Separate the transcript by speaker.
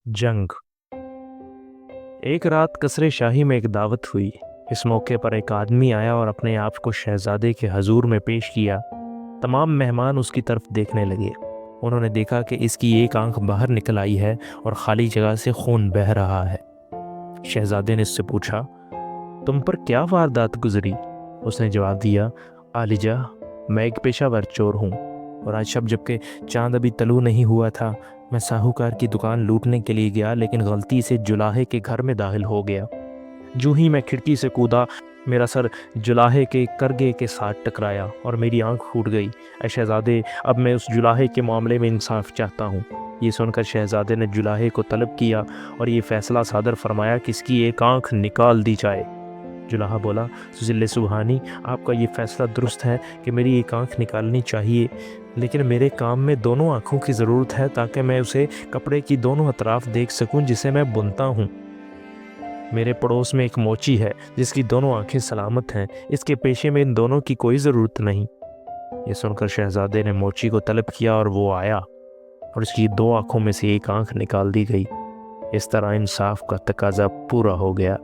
Speaker 1: जंग। एक रात कसरे शाही में एक दावत हुई। इस मौके पर एक आदमी आया और अपने आप को शहजादे के हजूर में पेश किया। तमाम मेहमान उसकी तरफ देखने लगे। उन्होंने देखा कि इसकी एक आंख बाहर निकल आई है और खाली जगह से खून बह रहा है। शहजादे ने इससे पूछा, तुम पर क्या वारदात गुजरी? उसने जवाब दिया, आलिजा, मैं एक पेशावर चोर हूँ और आज शब जबकि चांद अभी तलू नहीं हुआ था, मैं साहूकार की दुकान लूटने के लिए गया, लेकिन गलती से जुलाहे के घर में दाखिल हो गया। जूं ही मैं खिड़की से कूदा, मेरा सर जुलाहे के करगे के साथ टकराया और मेरी आंख फूट गई। ऐ शहजादे, अब मैं उस जुलाहे के मामले में इंसाफ चाहता हूँ। ये सुनकर शहजादे ने जुलाहे को तलब किया और ये फैसला सादर फरमाया कि इसकी एक आंख निकाल दी जाए। जुलाहा बोला, सुजिल्ले सुबहानी, आपका ये फैसला दुरुस्त है कि मेरी एक आंख निकालनी चाहिए, लेकिन मेरे काम में दोनों आँखों की ज़रूरत है ताकि मैं उसे कपड़े की दोनों अतराफ देख सकूं जिसे मैं बुनता हूँ। मेरे पड़ोस में एक मोची है जिसकी दोनों आंखें सलामत हैं। इसके पेशे में इन दोनों की कोई ज़रूरत नहीं। ये सुनकर शहजादे ने मोची को तलब किया और वो आया और इसकी दो आंखों में से एक आंख निकाल दी गई। इस तरह इंसाफ का तकाजा पूरा हो गया।